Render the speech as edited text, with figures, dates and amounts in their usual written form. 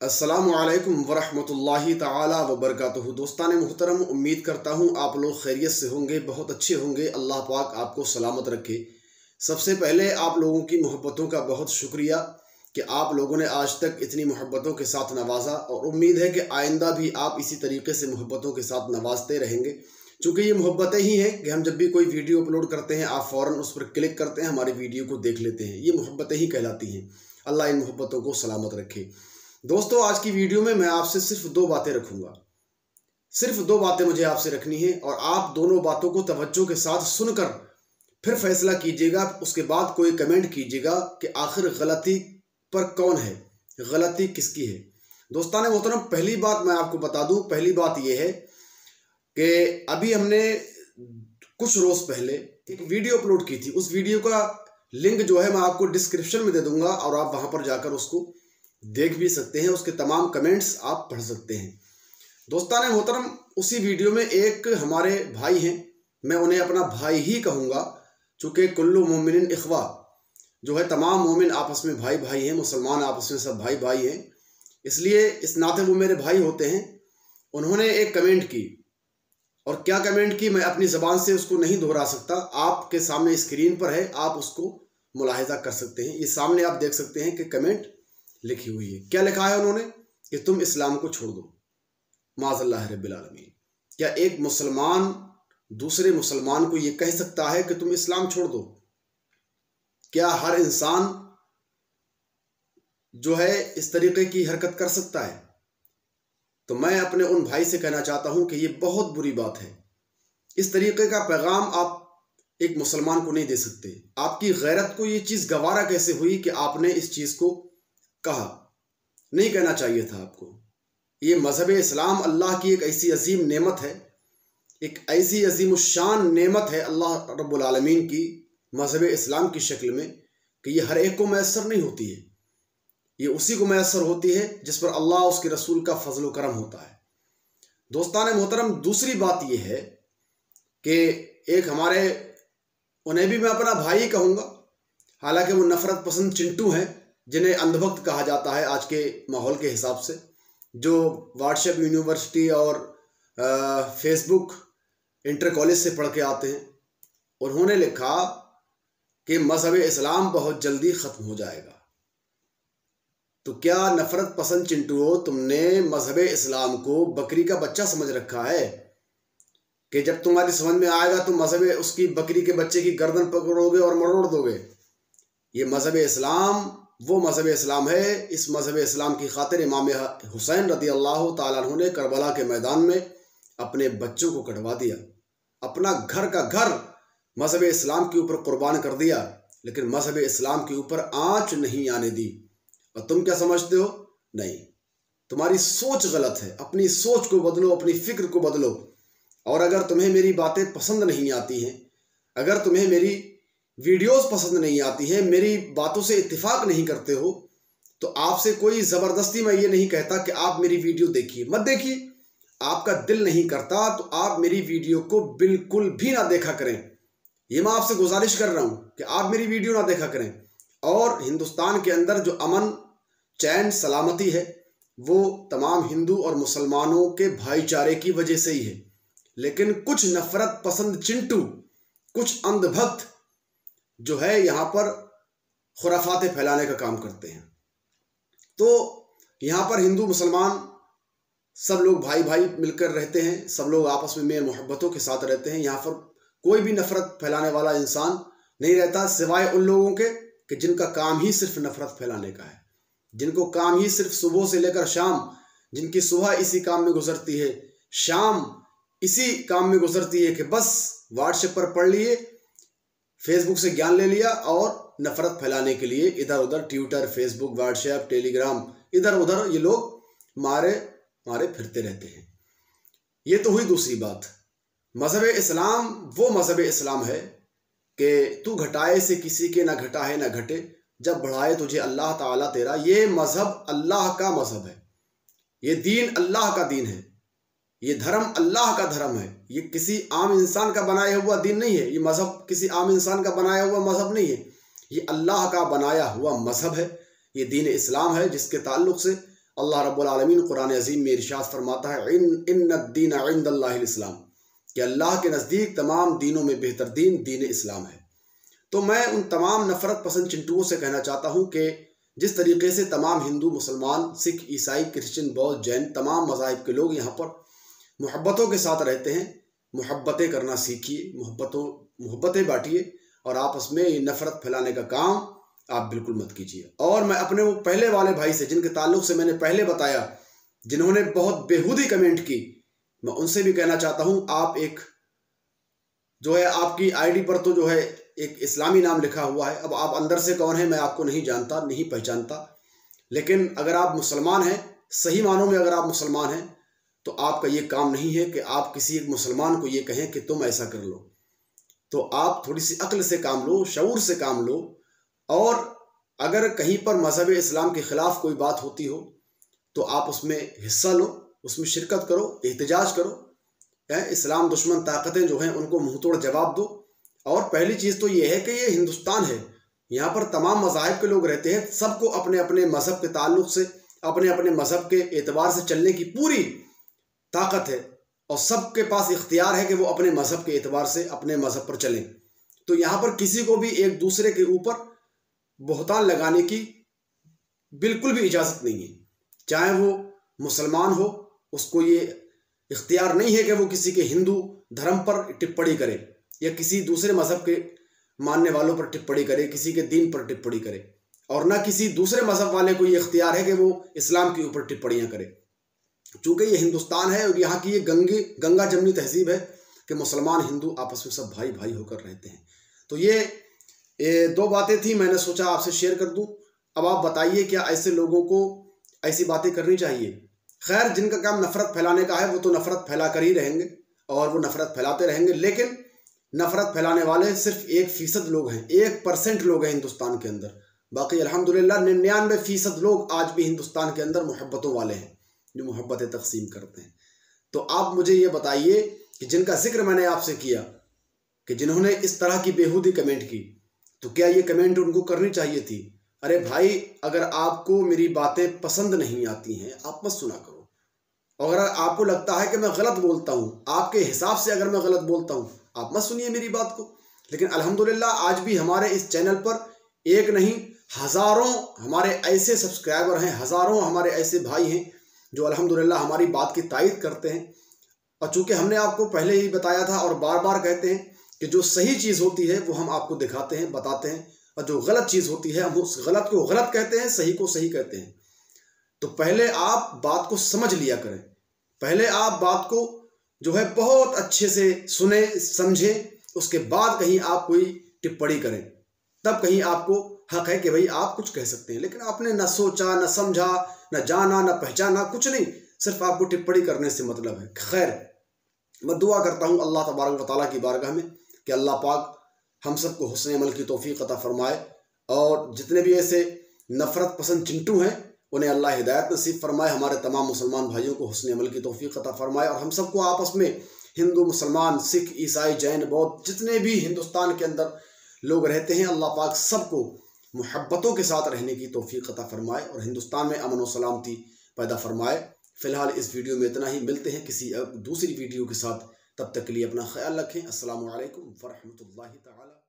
अस्सलामुअलैकुम वरहमतुल्लाहि ताला वबरकातुहू। दोस्तान मुहतरम, उम्मीद करता हूँ आप लोग खैरियत से होंगे, बहुत अच्छे होंगे। अल्लाह पाक आपको सलामत रखे। सबसे पहले आप लोगों की मोहब्बतों का बहुत शुक्रिया कि आप लोगों ने आज तक इतनी मोहब्बतों के साथ नवाजा, और उम्मीद है कि आइंदा भी आप इसी तरीके से मोहब्बतों के साथ नवाजते रहेंगे। चूँकि ये मोहब्बतें ही हैं कि हम जब भी कोई वीडियो अपलोड करते हैं आप फ़ौरन उस पर क्लिक करते हैं, हमारी वीडियो को देख लेते हैं। ये मोहब्बतें ही कहलाती हैं। अल्लाह इन मोहब्बतों को सलामत रखे। दोस्तों, आज की वीडियो में मैं आपसे सिर्फ दो बातें रखूंगा। सिर्फ दो बातें मुझे आपसे रखनी है, और आप दोनों बातों को तवज्जो के साथ सुनकर फिर फैसला कीजिएगा। उसके बाद कोई कमेंट कीजिएगा कि आखिर गलती पर कौन है, गलती किसकी है। दोस्तान मोहतरम, पहली बात मैं आपको बता दूं। पहली बात यह है कि अभी हमने कुछ रोज पहले एक वीडियो अपलोड की थी। उस वीडियो का लिंक जो है मैं आपको डिस्क्रिप्शन में दे दूंगा, और आप वहां पर जाकर उसको देख भी सकते हैं। उसके तमाम कमेंट्स आप पढ़ सकते हैं। दोस्तान मोहतरम, उसी वीडियो में एक हमारे भाई हैं, मैं उन्हें अपना भाई ही कहूँगा, चूँकि कुल्लु मोमिनिन इख्वा जो है, तमाम मोमिन आपस में भाई भाई हैं, मुसलमान आपस में सब भाई भाई हैं, इसलिए इस नाते वो मेरे भाई होते हैं। उन्होंने एक कमेंट की, और क्या कमेंट की मैं अपनी ज़बान से उसको नहीं दोहरा सकता। आपके सामने स्क्रीन पर है, आप उसको मुलाहिजा कर सकते हैं। ये सामने आप देख सकते हैं कि कमेंट लिखी हुई है। क्या लिखा है उन्होंने कि तुम इस्लाम को छोड़ दो। माज़अल्लाह रब्बिल आलमीन। क्या एक मुसलमान दूसरे मुसलमान को ये कह सकता है कि तुम इस्लाम छोड़ दो? क्या हर इंसान जो है इस तरीके की हरकत कर सकता है? तो मैं अपने उन भाई से कहना चाहता हूं कि ये बहुत बुरी बात है। इस तरीके का पैगाम आप एक मुसलमान को नहीं दे सकते। आपकी गैरत को ये चीज़ गवारा कैसे हुई कि आपने इस चीज़ को कहा? नहीं कहना चाहिए था आपको। ये मज़हब इस्लाम अल्लाह की एक ऐसी अजीम नेमत है, एक ऐसी अजीमुशान नेमत है अल्लाह रब्बुल आलमीन की मज़हब इस्लाम की शक्ल में, कि ये हर एक को मैसर नहीं होती है। ये उसी को मैसर होती है जिस पर अल्लाह उसके रसूल का फजल करम होता है। दोस्तान मोहतरम, दूसरी बात यह है कि एक हमारे, उन्हें भी मैं अपना भाई कहूँगा, हालांकि वो नफ़रत पसंद चिंटू हैं, जिन्हें अंधभक्त कहा जाता है आज के माहौल के हिसाब से, जो व्हाट्सएप यूनिवर्सिटी और फेसबुक इंटर कॉलेज से पढ़ के आते हैं। उन्होंने लिखा कि मज़हब इस्लाम बहुत जल्दी ख़त्म हो जाएगा। तो क्या नफ़रत पसंद चिंटुओ, तुमने मज़हब इस्लाम को बकरी का बच्चा समझ रखा है कि जब तुम्हारी समझ में आएगा तो मज़हब उसकी बकरी के बच्चे की गर्दन पकड़ोगे और मरोड़ दोगे? ये मज़हब इस्लाम वो मज़हब इस्लाम है। इस मज़हब इस्लाम की खातिर इमाम हुसैन रज़ी अल्लाह ताला अन्हु ने करबला के मैदान में अपने बच्चों को कटवा दिया, अपना घर का घर मज़हब इस्लाम के ऊपर कुर्बान कर दिया, लेकिन मज़हब इस्लाम के ऊपर आँच नहीं आने दी। और तुम क्या समझते हो? नहीं, तुम्हारी सोच गलत है। अपनी सोच को बदलो, अपनी फ़िक्र को बदलो। और अगर तुम्हें मेरी बातें पसंद नहीं आती हैं, अगर तुम्हें मेरी वीडियोस पसंद नहीं आती हैं, मेरी बातों से इत्तेफाक नहीं करते हो, तो आपसे कोई ज़बरदस्ती मैं ये नहीं कहता कि आप मेरी वीडियो देखिए, मत देखिए। आपका दिल नहीं करता तो आप मेरी वीडियो को बिल्कुल भी ना देखा करें। ये मैं आपसे गुजारिश कर रहा हूँ कि आप मेरी वीडियो ना देखा करें। और हिंदुस्तान के अंदर जो अमन चैन सलामती है वो तमाम हिंदू और मुसलमानों के भाईचारे की वजह से ही है। लेकिन कुछ नफ़रत पसंद चिंटू, कुछ अंधभक्त जो है यहाँ पर खुराफाते फैलाने का काम करते हैं। तो यहाँ पर हिंदू मुसलमान सब लोग भाई भाई मिलकर रहते हैं, सब लोग आपस में मेल मोहब्बतों के साथ रहते हैं। यहाँ पर कोई भी नफ़रत फैलाने वाला इंसान नहीं रहता, सिवाय उन लोगों के कि जिनका काम ही सिर्फ नफ़रत फैलाने का है, जिनको काम ही सिर्फ सुबह से लेकर शाम, जिनकी सुबह इसी काम में गुजरती है, शाम इसी काम में गुजरती है कि बस व्हाट्सएप पर पढ़ लिए, फेसबुक से ज्ञान ले लिया, और नफ़रत फैलाने के लिए इधर उधर ट्विटर, फेसबुक, व्हाट्सएप, टेलीग्राम, इधर उधर ये लोग मारे फिरते रहते हैं। ये तो हुई दूसरी बात। मज़हब इस्लाम वो मज़हब इस्लाम है कि तू घटाए से किसी के ना घटा है ना घटे, जब बढ़ाए तुझे अल्लाह ताला तेरा। ये मज़हब अल्लाह का मज़हब है, ये दीन अल्लाह का दीन है, ये धर्म अल्लाह का धर्म है। ये किसी आम इंसान का बनाया हुआ दीन नहीं है। ये मज़हब किसी आम इंसान का बनाया हुआ मज़हब नहीं है, ये अल्लाह का बनाया हुआ मज़हब है। ये दीन इस्लाम है जिसके ताल्लुक़ से अल्लाह रब्बुल आलमीन कुरान अज़ीम में इरशाद फरमाता है इन्नद्दीन इंदल्लाहिल इस्लाम, कि अल्लाह के नज़दीक तमाम दीनों में बेहतर दीन दीन इस्लाम है। तो मैं उन तमाम नफ़रत पसंद चिंटुओं से कहना चाहता हूँ कि जिस तरीके से तमाम हिंदू, मुसलमान, सिख, ईसाई, क्रिश्चियन, बौद्ध, जैन, तमाम मज़ाहिब के लोग यहाँ पर मोहब्बतों के साथ रहते हैं, मोहब्बतें करना सीखिए, मोहब्बतें बांटिए और आपस में ये नफ़रत फैलाने का काम आप बिल्कुल मत कीजिए। और मैं अपने वो पहले वाले भाई से, जिनके ताल्लुक़ से मैंने पहले बताया, जिन्होंने बहुत बेहूदी कमेंट की, मैं उनसे भी कहना चाहता हूँ, आप एक जो है आपकी आईडी पर तो जो है एक इस्लामी नाम लिखा हुआ है। अब आप अंदर से कौन है मैं आपको नहीं जानता, नहीं पहचानता, लेकिन अगर आप मुसलमान हैं, सही मानों में अगर आप मुसलमान हैं, तो आपका ये काम नहीं है कि आप किसी एक मुसलमान को ये कहें कि तुम ऐसा कर लो। तो आप थोड़ी सी अक्ल से काम लो, शऊर से काम लो, और अगर कहीं पर मज़हब इस्लाम के ख़िलाफ़ कोई बात होती हो तो आप उसमें हिस्सा लो, उसमें शिरकत करो, एहतजाज करो। इस्लाम दुश्मन ताकतें जो हैं उनको मुँह तोड़ जवाब दो। और पहली चीज़ तो ये है कि ये हिंदुस्तान है, यहाँ पर तमाम मज़ाहिब के लोग रहते हैं, सबको अपने अपने मज़हब के ताल्लुक़ से, अपने अपने मज़हब के एतबार से चलने की पूरी ताकत है और सबके पास इख्तियार है कि वो अपने मज़हब के एतबार से अपने मज़हब पर चलें। तो यहाँ पर किसी को भी एक दूसरे के ऊपर बहतान लगाने की बिल्कुल भी इजाज़त नहीं है। चाहे वो मुसलमान हो, उसको ये इख्तियार नहीं है कि वो किसी के हिंदू धर्म पर टिप्पणी करे या किसी दूसरे मज़हब के मानने वालों पर टिप्पणी करे, किसी के दीन पर टिप्पणी करे, और ना किसी दूसरे मज़हब वाले को ये इख्तियार है कि वो इस्लाम के ऊपर टिप्पणियाँ करे। चूँकि ये हिंदुस्तान है और यहाँ की ये गंगा जमनी तहजीब है कि मुसलमान हिंदू आपस में सब भाई भाई होकर रहते हैं। तो ये दो बातें थी, मैंने सोचा आपसे शेयर कर दूं। अब आप बताइए, क्या ऐसे लोगों को ऐसी बातें करनी चाहिए? खैर, जिनका काम नफ़रत फैलाने का है वो तो नफ़रत फैला कर ही रहेंगे और वो नफ़रत फैलाते रहेंगे, लेकिन नफ़रत फैलाने वाले सिर्फ 1% लोग हैं, 1% लोग हैं हिंदुस्तान के अंदर। बाकी अल्हम्दुलिल्लाह 99% लोग आज भी हिंदुस्तान के अंदर मोहब्बतों वाले हैं, जो मोहब्बतें तक़सीम करते हैं। तो आप मुझे ये बताइए कि जिनका जिक्र मैंने आपसे किया कि जिन्होंने इस तरह की बेहूदी कमेंट की, तो क्या ये कमेंट उनको करनी चाहिए थी? अरे भाई, अगर आपको मेरी बातें पसंद नहीं आती हैं, आप मत सुना करो। और अगर आपको लगता है कि मैं गलत बोलता हूँ, आपके हिसाब से अगर मैं गलत बोलता हूँ, आप मत सुनिए मेरी बात को। लेकिन अल्हम्दुलिल्लाह आज भी हमारे इस चैनल पर एक नहीं हज़ारों हमारे ऐसे सब्सक्राइबर हैं, हज़ारों हमारे ऐसे भाई हैं जो अल्हम्दुलिल्लाह हमारी बात की तायीद करते हैं। और चूँकि हमने आपको पहले ही बताया था और बार बार कहते हैं कि जो सही चीज़ होती है वो हम आपको दिखाते हैं, बताते हैं, और जो गलत चीज़ होती है हम उस गलत को गलत कहते हैं, सही को सही कहते हैं। तो पहले आप बात को समझ लिया करें, पहले आप बात को जो है बहुत अच्छे से सुने समझें, उसके बाद कहीं आप कोई टिप्पणी करें, तब कहीं आपको हक है कि भाई आप कुछ कह सकते हैं। लेकिन आपने न सोचा, न समझा, न जाना, न पहचाना, कुछ नहीं, सिर्फ आपको टिप्पणी करने से मतलब है। खैर, मैं दुआ करता हूँ अल्लाह तबारक व तआला की बारगाह में कि अल्लाह पाक हम सबको हुस्न अमल की तौफीक अता फरमाए, और जितने भी ऐसे नफ़रत पसंद चिंटू हैं उन्हें अल्लाह हिदायत नसीब फरमाए, हमारे तमाम मुसलमान भाइयों को हुस्न अमल की तौफीक अता फरमाए, और हम सबको आपस में हिंदू, मुसलमान, सिख, ईसाई, जैन, बौद्ध, जितने भी हिंदुस्तान के अंदर लोग रहते हैं, अल्लाह पाक सबको मोहब्बतों के साथ रहने की तौफीक अता फरमाए और हिंदुस्तान में अमन व सलामती पैदा फरमाए। फ़िलहाल इस वीडियो में इतना ही, मिलते हैं किसी दूसरी वीडियो के साथ, तब तक के लिए अपना ख्याल रखें। अस्सलामु अलैकुम व रहमतुल्लाहि तआला।